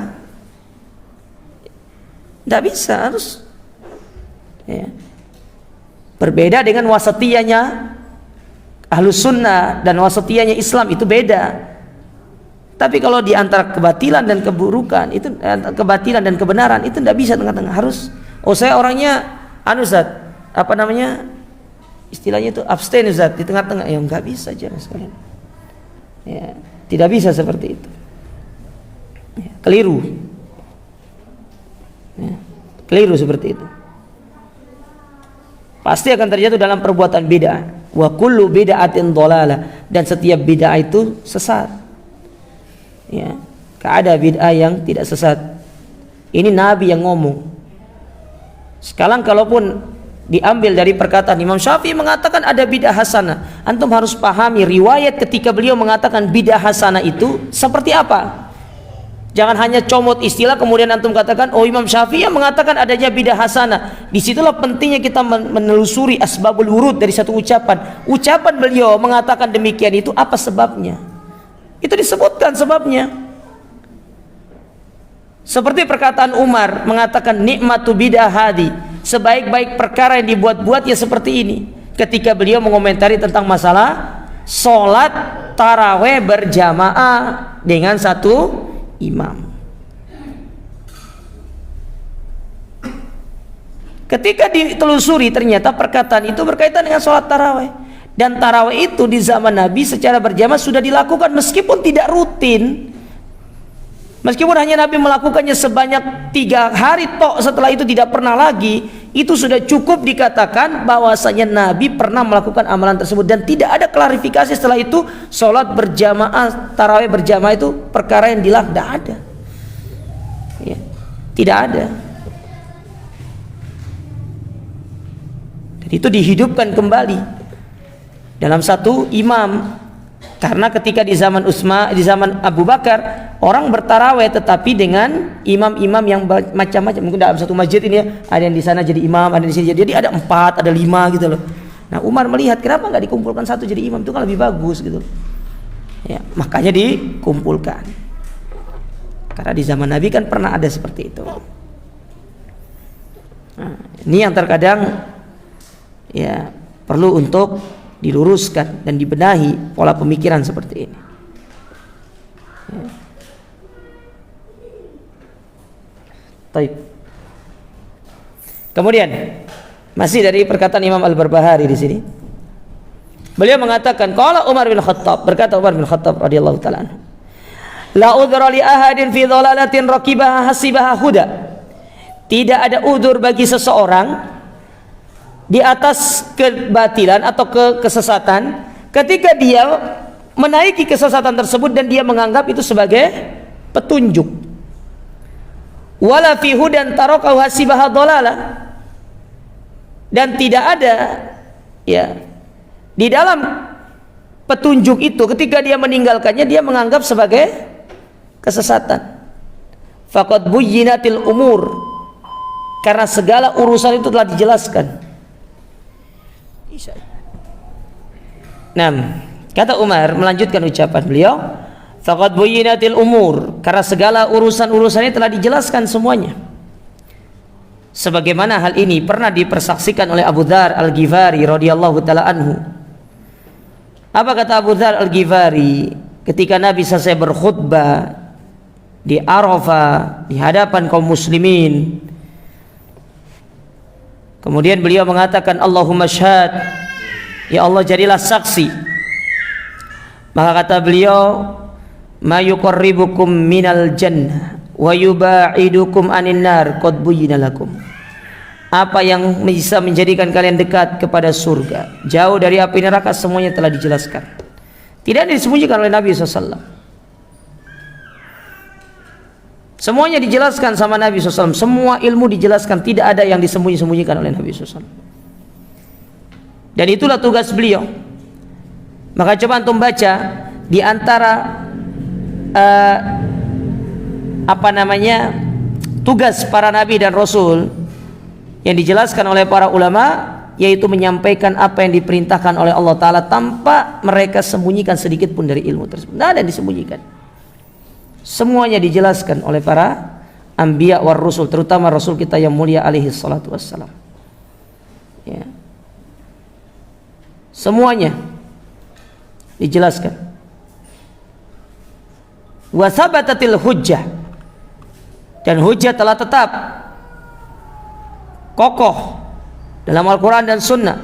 Tidak bisa, harus ya. Berbeda dengan wasatiyahnya Ahlus Sunnah dan wasatiyahnya Islam, itu beda. Tapi kalau di antara kebatilan dan keburukan, itu kebatilan dan kebenaran, itu tidak bisa tengah-tengah. Harus, oh saya orangnya Ustaz, apa namanya istilahnya itu abstain Ustaz, di tengah-tengah. Ya nggak bisa jangan sekalian. Ya, tidak bisa seperti itu. Ya, keliru. Ya, keliru seperti itu. Pasti akan terjatuh dalam perbuatan bid'ah. Wa kullu bid'atin dhalalah, dan setiap bid'ah itu sesat. Ya, ada bid'ah yang tidak sesat. Ini Nabi yang ngomong. Sekarang kalaupun diambil dari perkataan Imam Syafi'i mengatakan ada bid'ah hasanah, antum harus pahami riwayat ketika beliau mengatakan bid'ah hasanah itu seperti apa. Jangan hanya comot istilah kemudian antum katakan oh Imam Syafi'i yang mengatakan adanya bidah hasanah. Disitulah pentingnya kita menelusuri asbabul wurud dari satu ucapan. Ucapan beliau mengatakan demikian itu apa sebabnya? Itu disebutkan sebabnya. Seperti perkataan Umar mengatakan nikmatu bidah hadi, sebaik-baik perkara yang dibuat-buat ya seperti ini. Ketika beliau mengomentari tentang masalah sholat taraweh berjamaah dengan satu imam. Ketika ditelusuri ternyata perkataan itu berkaitan dengan sholat taraweh, dan taraweh itu di zaman Nabi secara berjamaah sudah dilakukan meskipun tidak rutin. Meskipun hanya Nabi melakukannya sebanyak 3 hari tok, setelah itu tidak pernah lagi, itu sudah cukup dikatakan bahwasanya Nabi pernah melakukan amalan tersebut, dan tidak ada klarifikasi setelah itu. Sholat berjamaah, tarawih berjamaah itu perkara yang dilarang, tidak ada, ya, tidak ada. Dan itu dihidupkan kembali dalam satu imam. Karena ketika di zaman Abu Bakar, orang bertarawih tetapi dengan imam-imam yang macam-macam. Mungkin dalam satu masjid ini ya, ada yang di sana jadi imam, ada di sini jadi ada 4, ada 5 gitu loh. Nah, Umar melihat kenapa nggak dikumpulkan satu jadi imam, itu kan lebih bagus gitu. Ya, makanya dikumpulkan. Karena di zaman Nabi kan pernah ada seperti itu. Nah, ini yang terkadang ya perlu untuk diluruskan dan dibenahi pola pemikiran seperti ini. Ya. Baik. Kemudian masih dari perkataan Imam Al-Barbahari di sini. Beliau mengatakan, qala Umar bin Khattab, berkata Umar bin Khattab radhiyallahu taala anhu, la udhra li ahadin fi dhalalatin raqibaha hasibaha huda. Tidak ada udzur bagi seseorang di atas kebatilan atau kesesatan ketika dia menaiki kesesatan tersebut dan dia menganggap itu sebagai petunjuk. Wala fi hudan tarakahu hasibaha dhalalah. Dan tidak ada ya di dalam petunjuk itu ketika dia meninggalkannya dia menganggap sebagai kesesatan. Faqad buyyinatil umur, karena segala urusan itu telah dijelaskan. Nah, kata Umar melanjutkan ucapan beliau, faqad buyyinatil umur, karena segala urusan-urusannya telah dijelaskan semuanya. Sebagaimana hal ini pernah dipersaksikan oleh Abu Dzar Al-Ghifari radhiyallahu taala anhu. Apa kata Abu Dzar Al-Ghifari ketika Nabi selesai berkhutbah di Arafah di hadapan kaum muslimin? Kemudian beliau mengatakan, Allahumma syahad, ya Allah jadilah saksi. Maka kata beliau, ma yuqarribukum minal jannah wa yuba'idukum anin nar qad buyyina lakum. Apa yang bisa menjadikan kalian dekat kepada surga, jauh dari api neraka, semuanya telah dijelaskan. Tidak disembunyikan oleh Nabi SAW. Semuanya dijelaskan sama Nabi SAW. Semua ilmu dijelaskan, tidak ada yang disembunyi-sembunyikan oleh Nabi SAW. Dan itulah tugas beliau. Maka coba antum baca di antara tugas para Nabi dan Rasul yang dijelaskan oleh para ulama, yaitu menyampaikan apa yang diperintahkan oleh Allah Ta'ala tanpa mereka sembunyikan sedikit pun dari ilmu tersebut. Tidak ada yang disembunyikan. Semuanya dijelaskan oleh para anbiya war rusul, terutama Rasul kita yang mulia alaihi salatu wassalam. Ya. Semuanya dijelaskan. Wa sabatatil hujjah, dan hujjah telah tetap kokoh dalam Al-Quran dan Sunnah.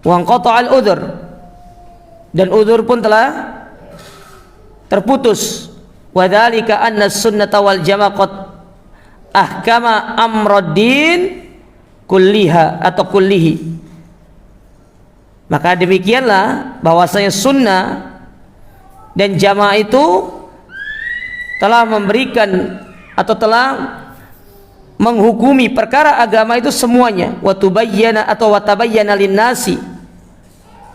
Wa anqata'al udhur, dan udhur pun telah terputus. Wa dzalika anna sunnata wal jamaah qad ahkama amruddin kulliha atau kullihi. Maka demikianlah bahwasanya sunnah dan jamaah itu telah memberikan atau telah menghukumi perkara agama itu semuanya. Wa tubayyana atau wa tabayyana lin-nasi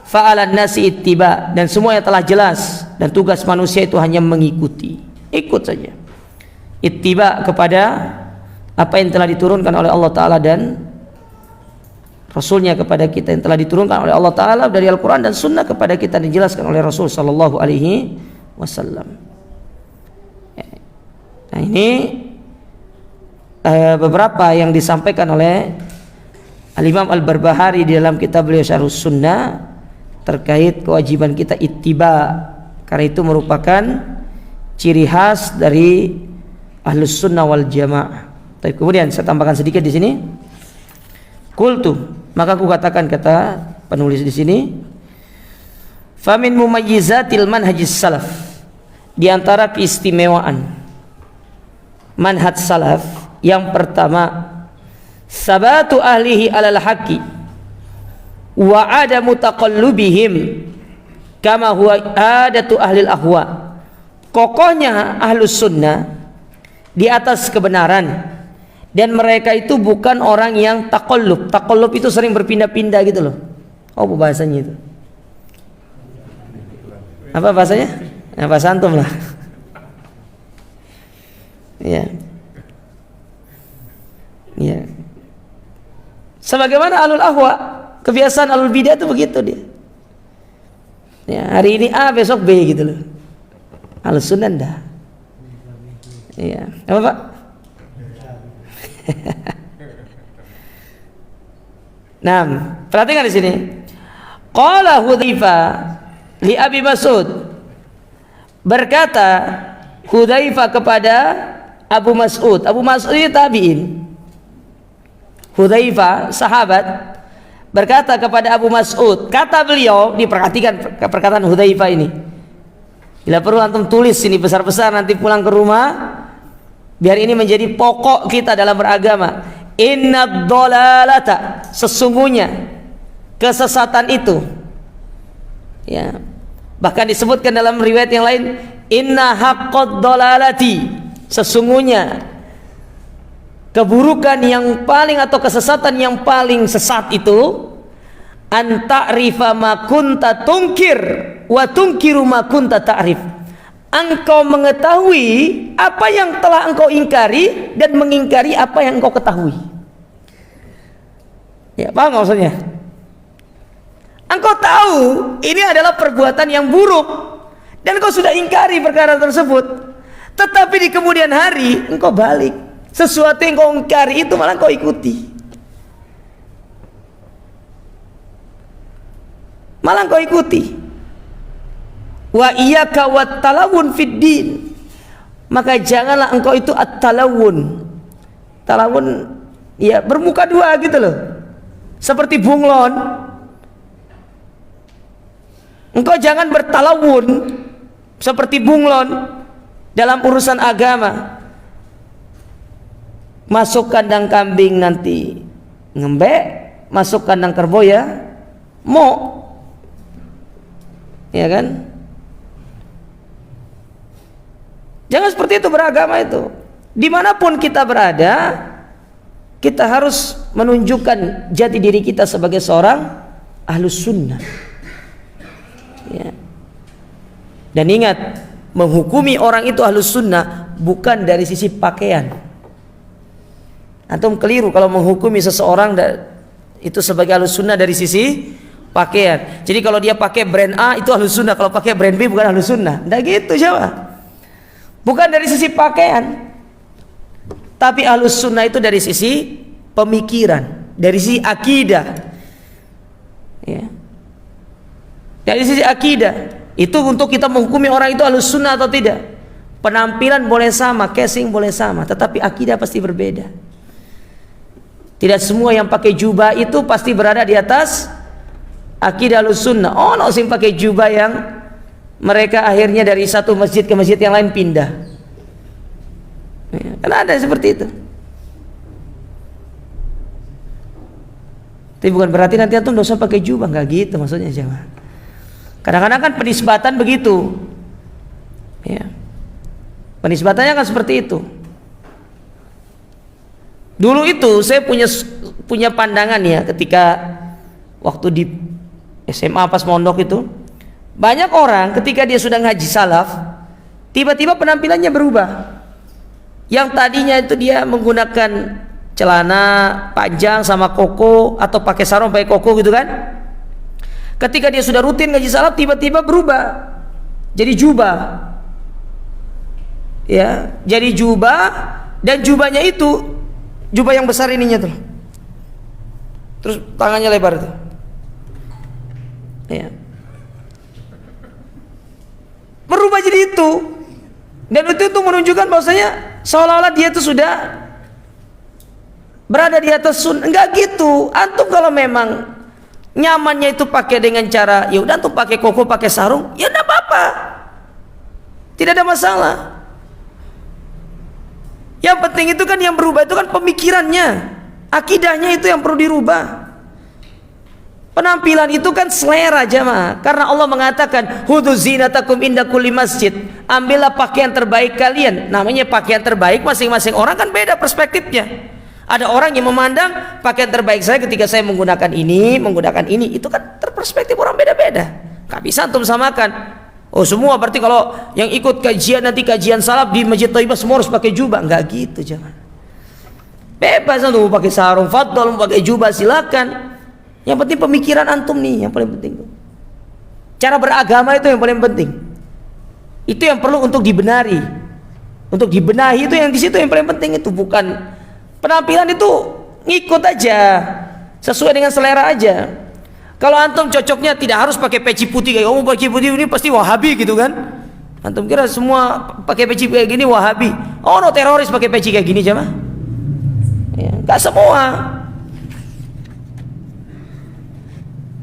fa'alan nasi ittiba, dan semuanya telah jelas, dan tugas manusia itu hanya mengikuti, ikut saja, ittiba kepada apa yang telah diturunkan oleh Allah Ta'ala dan Rasulnya kepada kita, yang telah diturunkan oleh Allah Ta'ala dari Al-Quran dan Sunnah kepada kita, dijelaskan oleh Rasul Sallallahu Alaihi Wasallam. Nah, ini beberapa yang disampaikan oleh Al-Imam Al-Barbahari di dalam kitab beliau Syarhus Sunnah terkait kewajiban kita ittiba, karena itu merupakan ciri khas dari Ahlus Sunnah wal Jamaah. Tapi kemudian saya tambahkan sedikit di sini. Qultu, maka aku katakan, kata penulis di sini, famin mumayyizatil manhajis salaf, di antara keistimewaan manhaj salaf. Yang pertama, sabatu ahlihi alal haqqi wa adamu taqallubihim kama huwa adatu ahlil ahwa. Kokohnya ahlus sunnah di atas kebenaran, dan mereka itu bukan orang yang taqallub. Taqallub itu sering berpindah-pindah gitu loh. Apa bahasanya itu? Apa bahasanya? Bahasa antum lah. Ya. Ya. Sebagaimana ahlul ahwa, kebiasaan ahlul bidah itu begitu dia. Ya, hari ini A, besok B gitu loh. Ahlus sunnah enggak. Iya. Apa Pak? Nah, perhatikan di sini. Qala Hudzaifah li Abi Mas'ud. Berkata Hudzaifah kepada Abu Mas'ud. Abu Mas'ud ini tabi'in. Hudzaifah sahabat berkata kepada Abu Mas'ud, kata beliau, diperhatikan perkataan Hudzaifah ini. Bila perlu antum tulis sini besar-besar nanti pulang ke rumah, biar ini menjadi pokok kita dalam beragama. Innad dhalalata, sesungguhnya kesesatan itu, ya, bahkan disebutkan dalam riwayat yang lain, inna haqqad dhalalati, sesungguhnya keburukan yang paling atau kesesatan yang paling sesat itu, anta'rifa ma kunta tunkir wa tunkiru ma kunta ta'rif, engkau mengetahui apa yang telah engkau ingkari dan mengingkari apa yang engkau ketahui. Ya, paham gak maksudnya? Engkau tahu ini adalah perbuatan yang buruk dan engkau sudah ingkari perkara tersebut, tetapi di kemudian hari engkau balik, sesuatu yang engkau ingkari itu malah engkau ikuti, malah engkau ikuti. Wa iyyaka wat talawun fid din, maka janganlah engkau itu at-talawun. Talawun ya bermuka dua gitu loh, seperti bunglon. Engkau jangan bertalawun seperti bunglon dalam urusan agama. Masuk kandang kambing nanti ngembek, masuk kandang kerbau ya mau, ya kan? Jangan seperti itu beragama itu. Dimanapun kita berada, kita harus menunjukkan jati diri kita sebagai seorang ahlus sunnah, ya. Dan ingat, menghukumi orang itu ahlus sunnah bukan dari sisi pakaian. Antum keliru kalau menghukumi seseorang itu sebagai ahlus sunnah dari sisi pakaian. Jadi kalau dia pakai brand A itu ahlus sunnah, kalau pakai brand B bukan ahlus sunnah. Nggak gitu siapa? Bukan dari sisi pakaian, tapi ahlus sunnah itu dari sisi pemikiran, dari sisi akidah, ya. Dari sisi akidah itu untuk kita menghukumi orang itu ahlus sunnah atau tidak. Penampilan boleh sama, casing boleh sama, tetapi akidah pasti berbeda. Tidak semua yang pakai jubah itu pasti berada di atas akidah ahlus sunnah. Oh, no, sing pakai jubah yang mereka akhirnya dari satu masjid ke masjid yang lain pindah, ya, kan ada seperti itu. Tapi bukan berarti nanti antum dosa pakai jubah, nggak gitu maksudnya jemaah. Kadang-kadang kan penisbatan begitu, ya. Penisbatannya kan seperti itu. Dulu itu saya punya pandangan ya, ketika waktu di SMA pas mondok itu, banyak orang ketika dia sudah ngaji salaf, tiba-tiba penampilannya berubah. Yang tadinya itu dia menggunakan celana panjang sama koko atau pakai sarung pakai koko gitu kan. Ketika dia sudah rutin ngaji salaf, tiba-tiba berubah jadi jubah. Ya, jadi jubah, dan jubahnya itu jubah yang besar ininya tuh. Terus tangannya lebar tuh. Ya. Berubah jadi itu, dan itu menunjukkan bahwasanya seolah-olah dia itu sudah berada di atas sunnah. Enggak gitu. Antum kalau memang nyamannya itu pakai dengan cara ya udah antum pakai koko, pakai sarung, ya enggak apa-apa, tidak ada masalah. Yang penting itu kan yang berubah itu kan pemikirannya, akidahnya itu yang perlu dirubah. Penampilan itu kan selera jamaah. Karena Allah mengatakan, "Hudzu zinatakum inda kulli masjid." Ambillah pakaian terbaik kalian. Namanya pakaian terbaik, masing-masing orang kan beda perspektifnya. Ada orang yang memandang pakaian terbaik saya ketika saya menggunakan ini, itu kan perspektif orang beda-beda. Gak bisa antum samakan. Oh semua berarti kalau yang ikut kajian nanti kajian salaf di Masjid Thaibah semua harus pakai jubah. Enggak gitu jangan. Bebas antum mau pakai sarung, fadhol, mau pakai jubah silakan. Yang penting pemikiran antum nih yang paling penting. Cara beragama itu yang paling penting. Itu yang perlu untuk dibenari. Untuk dibenahi itu yang di situ yang paling penting, itu bukan penampilan itu ngikut aja. Sesuai dengan selera aja. Kalau antum cocoknya tidak harus pakai peci putih kayak peci putih ini pasti Wahabi gitu kan. Antum kira semua pakai peci kayak gini Wahabi. Oh no, teroris pakai peci kayak gini jemaah. Ya, enggak semua.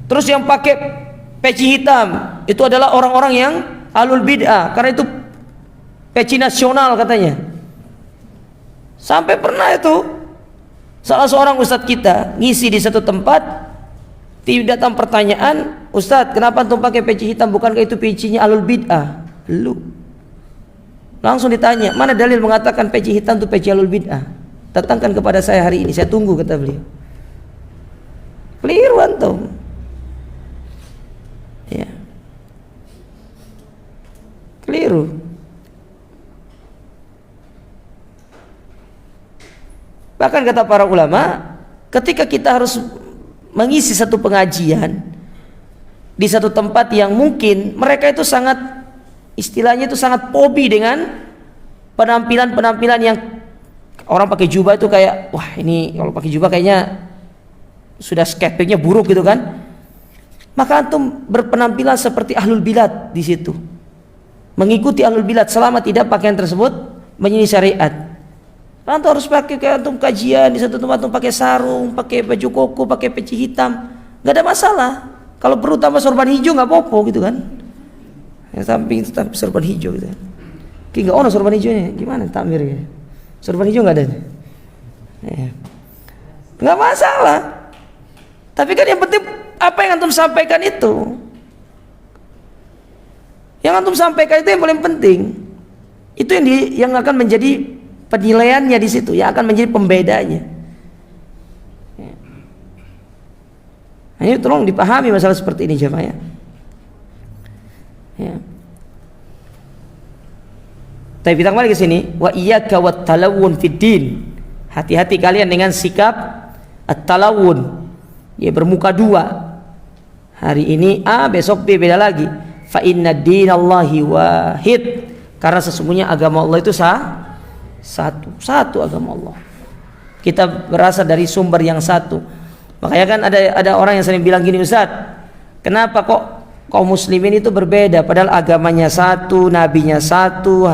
Terus yang pakai peci hitam itu adalah orang-orang yang ahlul bid'ah, karena itu peci nasional katanya. Sampai pernah itu salah seorang ustadz kita ngisi di satu tempat, datang pertanyaan, "Ustadz, kenapa antum pakai peci hitam? Bukankah itu pecinya ahlul bid'ah?" Lu langsung ditanya, "Mana dalil mengatakan peci hitam itu peci ahlul bid'ah? Datangkan kepada saya hari ini, saya tunggu," kata beliau. Keliru antum. Ya. Keliru. Bahkan kata para ulama, ketika kita harus mengisi satu pengajian di satu tempat yang mungkin mereka itu sangat, istilahnya itu sangat pobi dengan penampilan-penampilan yang orang pakai jubah itu kayak, wah ini kalau pakai jubah kayaknya sudah skeptiknya buruk gitu kan. Maka antum berpenampilan seperti ahlul bilad di situ, mengikuti ahlul bilad selama tidak pakaian tersebut menyelisih syariat. Antum harus pakai kayak antum kajian di satu tempat, antum pakai sarung, pakai baju koko, pakai peci hitam, nggak ada masalah. Kalau perlu tambah sorban hijau nggak apa-apa gitu kan. Yang samping sorban hijau gitu. Ki nggak ono sorban hijaunya, gimana takmir ya? Sorban hijau nggak ada. Ya. Nggak masalah. Tapi kan yang penting apa yang antum sampaikan itu. Yang antum sampaikan itu yang paling penting. Itu yang akan menjadi penilaiannya di situ, yang akan menjadi pembedanya. Nah, ini tolong dipahami masalah seperti ini jemaah ya. Ya. Tapi kita kembali ke sini, wa iyyaka wat talawun fid din. Hati-hati kalian dengan sikap at-talawun. Ya bermuka dua. Hari ini A, besok B, beda lagi. Fa inna dinallahi wahid. Karena sesungguhnya agama Allah itu satu agama Allah. Kita berasal dari sumber yang satu. Makanya kan ada orang yang sering bilang gini, "Ustaz, kenapa kok kaum muslimin itu berbeda padahal agamanya satu, nabinya satu,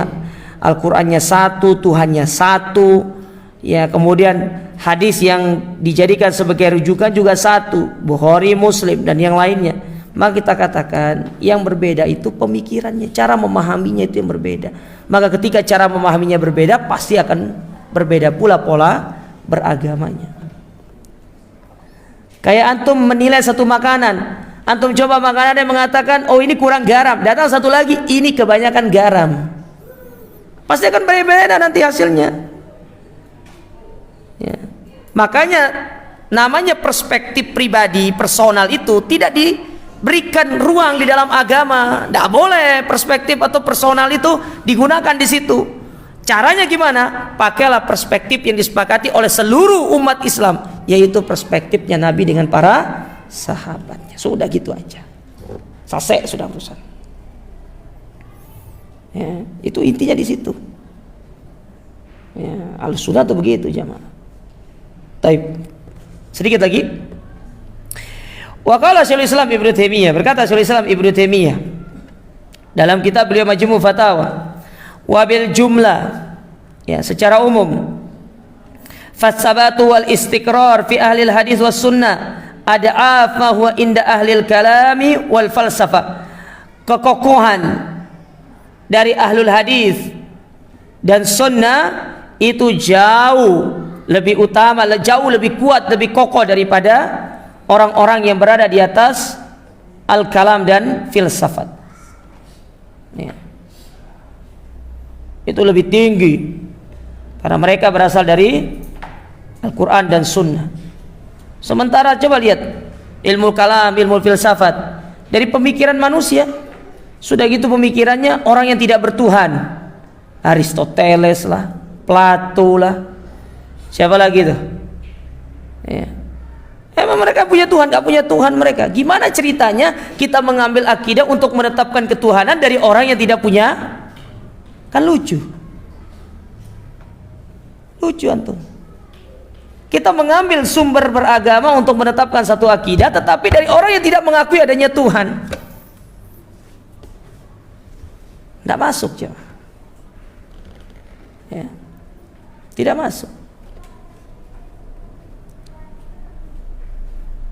Al-Qur'annya satu, Tuhannya satu." Ya, kemudian hadis yang dijadikan sebagai rujukan juga satu, Bukhari, Muslim dan yang lainnya. Maka kita katakan yang berbeda itu pemikirannya, cara memahaminya itu yang berbeda. Maka ketika cara memahaminya berbeda, pasti akan berbeda pula pola beragamanya. Kayak antum menilai satu makanan, antum coba makanan dan mengatakan, "Oh ini kurang garam." Datang satu lagi, "Ini kebanyakan garam." Pasti akan berbeda nanti hasilnya. Ya. Makanya namanya perspektif pribadi, personal itu tidak diberikan ruang di dalam agama. Tidak boleh perspektif atau personal itu digunakan di situ. Caranya gimana? Pakailah perspektif yang disepakati oleh seluruh umat Islam, yaitu perspektifnya Nabi dengan para sahabatnya. Sudah gitu aja. Selesai sudah urusan. Ya, itu intinya di situ. Ya, al-sunnah itu begitu jamaah. Taib. Sedikit lagi. Wa qala Syekhul Islam Ibnu Taimiyah, berkata Syekhul Islam Ibnu Taimiyah dalam kitab beliau Majmu' Fatawa, wa bil jumlah, ya secara umum, fasabatu wal istiqrar fi ahli hadis was sunnah ad'af ma huwa inda ahli kalami wal falsafah. Kekokohan dari ahlul hadis dan sunnah itu jauh lebih utama, jauh lebih kuat, lebih kokoh daripada orang-orang yang berada di atas al-kalam dan filsafat. Ya. Itu lebih tinggi karena mereka berasal dari Al-Quran dan Sunnah. Sementara coba lihat ilmu kalam, ilmu filsafat dari pemikiran manusia. Sudah gitu pemikirannya orang yang tidak bertuhan, Aristoteles lah, Plato lah, siapa lagi tuh? Ya. Emang mereka punya Tuhan? Gak punya Tuhan mereka. Gimana ceritanya kita mengambil akidah untuk menetapkan ketuhanan dari orang yang tidak punya? Kan lucu. Lucu antum. Kita mengambil sumber beragama untuk menetapkan satu akidah, tetapi dari orang yang tidak mengakui adanya Tuhan. Tidak masuk, ya. Tidak masuk.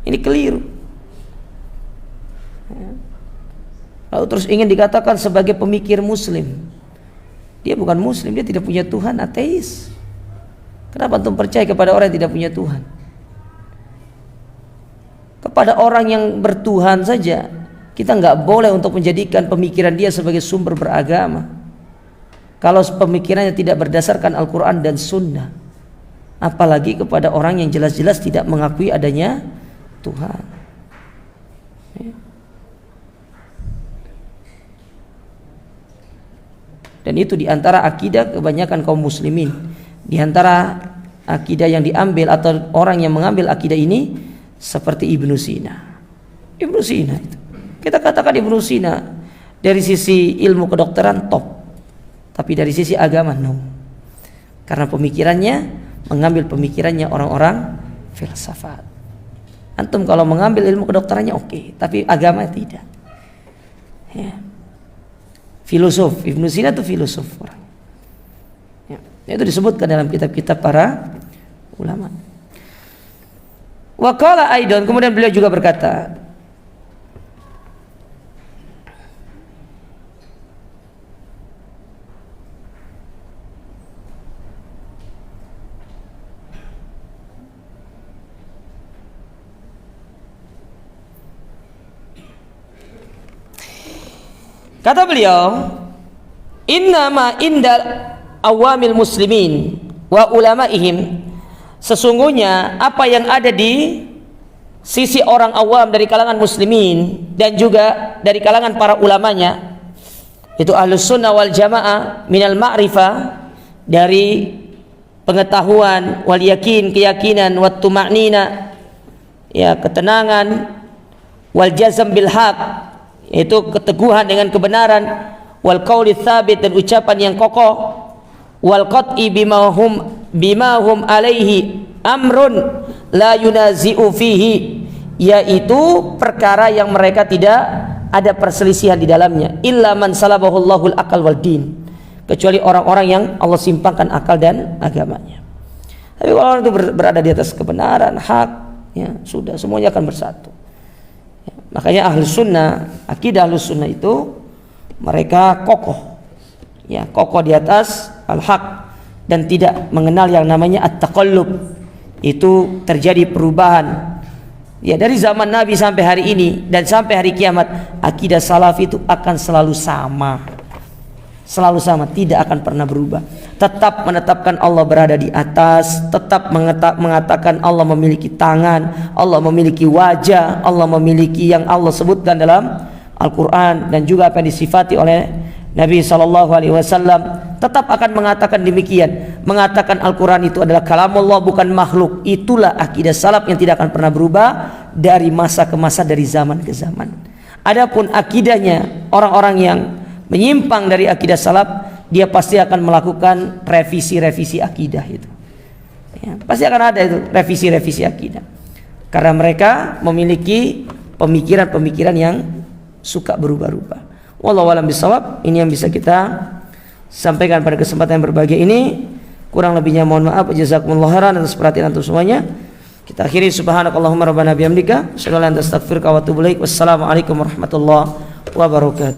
Ini keliru. Ya. Lalu terus ingin dikatakan sebagai pemikir Muslim. Dia bukan Muslim, dia tidak punya Tuhan, ateis. Kenapa antum percaya kepada orang yang tidak punya Tuhan? Kepada orang yang bertuhan saja kita nggak boleh untuk menjadikan pemikiran dia sebagai sumber beragama. Kalau pemikirannya tidak berdasarkan Al-Quran dan Sunnah, apalagi kepada orang yang jelas-jelas tidak mengakui adanya Tuhan. Dan itu diantara akidah kebanyakan kaum muslimin. Di antara akidah yang diambil atau orang yang mengambil akidah ini seperti Ibnu Sina. Ibnu Sina itu, kita katakan Ibnu Sina dari sisi ilmu kedokteran top, tapi dari sisi agama no. Karena pemikirannya mengambil pemikirannya orang-orang filsafat. Antum kalau mengambil ilmu kedokterannya oke, tapi agama tidak. Ya. Filosof, Ibnu Sina itu filosof orang. Itu disebutkan dalam kitab-kitab para ulama. Wa qala aidan, kemudian beliau juga berkata, kata beliau, innama indal awamil muslimin wa ulamaihim, sesungguhnya apa yang ada di sisi orang awam dari kalangan muslimin dan juga dari kalangan para ulamanya, itu ahlus sunnah wal jamaah minal ma'rifah, dari pengetahuan, wal yakin, keyakinan, wat tuma'nina, ya ketenangan, wal jazm bil haq, yaitu keteguhan dengan kebenaran, wal qauli tsabit, dan ucapan yang kokoh, wal qat'i bima hum alaihi amrun la yunazi'u fihi, yaitu perkara yang mereka tidak ada perselisihan di dalamnya, illa man salabahullahul akal wal din, kecuali orang-orang yang Allah simpangkan akal dan agamanya. Tapi kalau orang itu berada di atas kebenaran, hak, ya sudah, semuanya akan bersatu. Ya, makanya ahlus sunnah, akidah ahlus sunnah itu mereka kokoh, ya kokoh di atas al-haq dan tidak mengenal yang namanya at-taqallub. Itu terjadi perubahan, ya dari zaman Nabi sampai hari ini dan sampai hari kiamat. Akidah salaf itu akan selalu sama, selalu sama, tidak akan pernah berubah. Tetap menetapkan Allah berada di atas, tetap mengatakan Allah memiliki tangan, Allah memiliki wajah, Allah memiliki yang Allah sebutkan dalam Al-Quran dan juga apa yang disifati oleh Nabi SAW. Tetap akan mengatakan demikian, mengatakan Al-Quran itu adalah kalamullah, bukan makhluk. Itulah akidah salaf yang tidak akan pernah berubah dari masa ke masa, dari zaman ke zaman. Adapun akidahnya orang-orang yang menyimpang dari akidah salaf, dia pasti akan melakukan revisi-revisi akidah itu, ya, pasti akan ada itu revisi-revisi akidah, karena mereka memiliki pemikiran-pemikiran yang suka berubah-ubah. Wallahu a'lam bishawab. Ini yang bisa kita sampaikan pada kesempatan yang berbahagia ini. Kurang lebihnya mohon maaf. Jazakumullahu khairan atas perhatian antum semuanya. Kita akhiri subhanakallahumma rabbana bihamdika asyhadu an la ilaha illa anta astaghfiruka wa atubu ilaik. Wassalamualaikum warahmatullahi wabarakatuh.